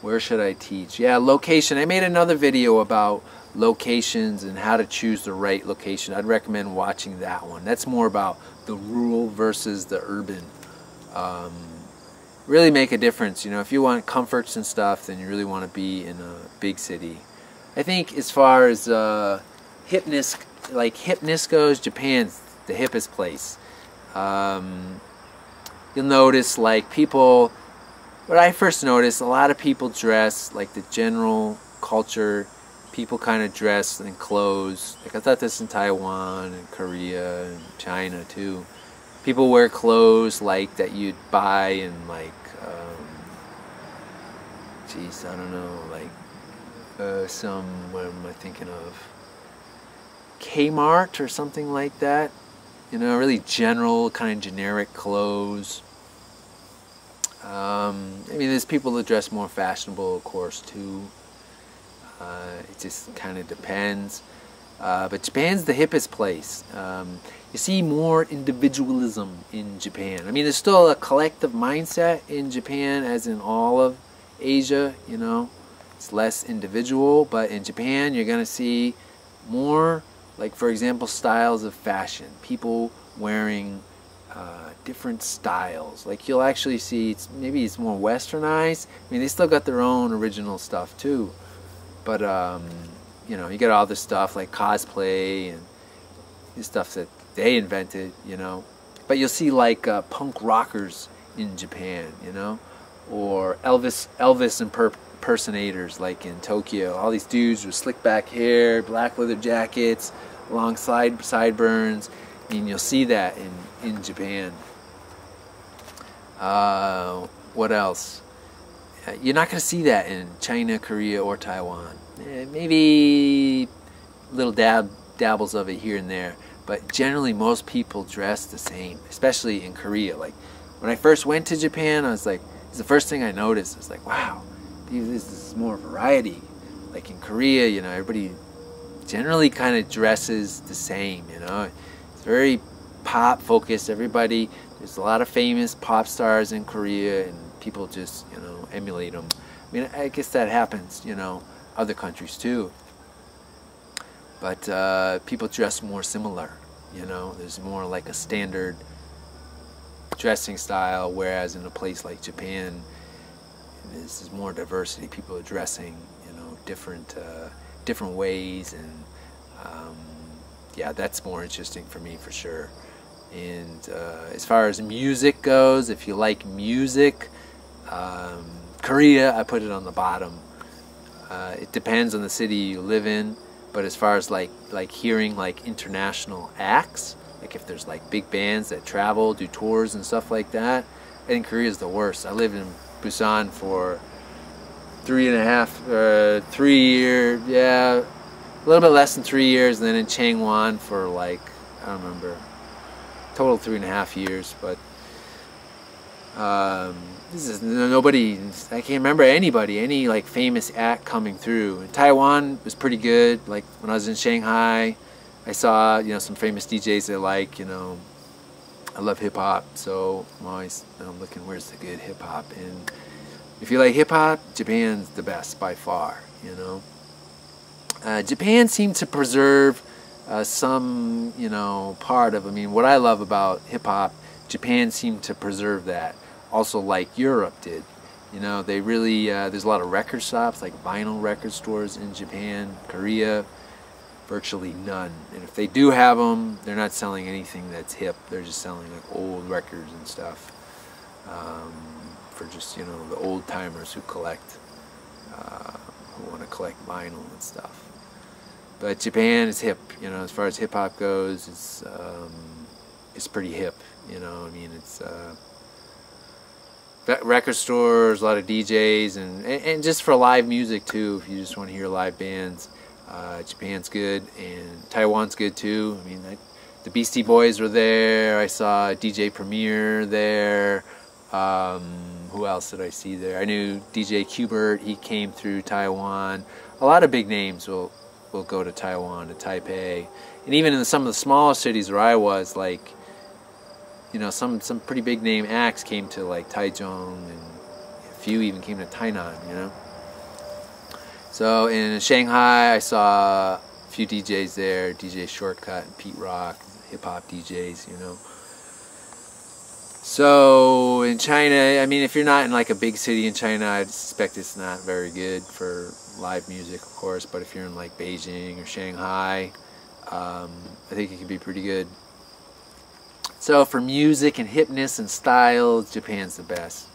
Where should I teach? Yeah, location. I made another video about locations and how to choose the right location. I'd recommend watching that one. That's more about the rural versus the urban. Really make a difference. You know, if you want comforts and stuff, then you really want to be in a big city. I think as far as hipness goes, Japan's the hippest place. You'll notice, like, people, what I first noticed, a lot of people dress, like the general culture, people kind of dress in clothes. Like, I thought this in Taiwan and Korea and China too. People wear clothes like that you'd buy in, like, geez, I don't know, like what am I thinking of? Kmart or something like that. You know, really general, kind of generic clothes. I mean, there's people that dress more fashionable, of course, too. It just kind of depends. But Japan's the hippest place. You see more individualism in Japan. I mean, there's still a collective mindset in Japan, as in all of Asia, you know. It's less individual, but in Japan you're going to see more, like, for example, styles of fashion. People wearing different styles. Like, you'll actually see, maybe it's more westernized. I mean, they still got their own original stuff too. But, you know, you get all this stuff like cosplay and this stuff that they invented, you know. But you'll see, like, punk rockers in Japan, you know. Or Elvis impersonators, like in Tokyo. All these dudes with slick back hair, black leather jackets, long sideburns. I mean, you'll see that in Japan. What else? You're not going to see that in China, Korea, or Taiwan. Maybe little dabbles of it here and there, but generally most people dress the same, especially in Korea. Like, when I first went to Japan, I was like, it's the first thing I noticed. It's like, wow, this is more variety. Like in Korea, you know, everybody generally kind of dresses the same, you know. It's very pop focused. Everybody, there's a lot of famous pop stars in Korea, and people just, you know, emulate them. I mean, I guess that happens, you know, other countries too. But people dress more similar, you know. There's more like a standard dressing style, whereas in a place like Japan, this is more diversity. People are dressing, you know, different ways, and yeah, that's more interesting for me for sure. And as far as music goes, if you like music, Korea, I put it on the bottom. It depends on the city you live in, but as far as like hearing like international acts, like if there's like big bands that travel, do tours and stuff like that, I think Korea is the worst. I lived in Busan for 3 years, yeah, a little bit less than 3 years, and then in Changwon for like, I don't remember, total 3.5 years. But this is nobody, I can't remember any like famous act coming through. In Taiwan was pretty good. Like when I was in Shanghai, I saw, you know, some famous DJs I like, you know. I love hip hop, so I'm always looking where's the good hip hop. And if you like hip hop, Japan's the best by far, you know. Japan seemed to preserve some, you know, part of, I mean, what I love about hip hop, Japan seemed to preserve that. Also, like Europe did, you know. They really, there's a lot of record shops, like vinyl record stores in Japan. Korea, virtually none. And if they do have them, they're not selling anything that's hip. They're just selling like old records and stuff, for just, you know, the old timers who collect, who want to collect vinyl and stuff. But Japan is hip, you know, as far as hip hop goes. It's pretty hip, you know. I mean, it's record stores, a lot of DJs, and just for live music too. If you just want to hear live bands, Japan's good, and Taiwan's good too. I mean, the Beastie Boys were there. I saw DJ Premier there. Who else did I see there? I knew DJ Qbert. He came through Taiwan. A lot of big names will go to Taiwan, to Taipei, and even in some of the smaller cities where I was, like, you know, some pretty big name acts came to like Taichung, and a few even came to Tainan, you know. So in Shanghai, I saw a few DJs there, DJ Shortcut and Pete Rock, hip-hop DJs, you know. So in China, I mean, if you're not in like a big city in China, I'd suspect it's not very good for live music, of course. But if you're in like Beijing or Shanghai, I think it could be pretty good. So for music and hipness and style, Japan's the best.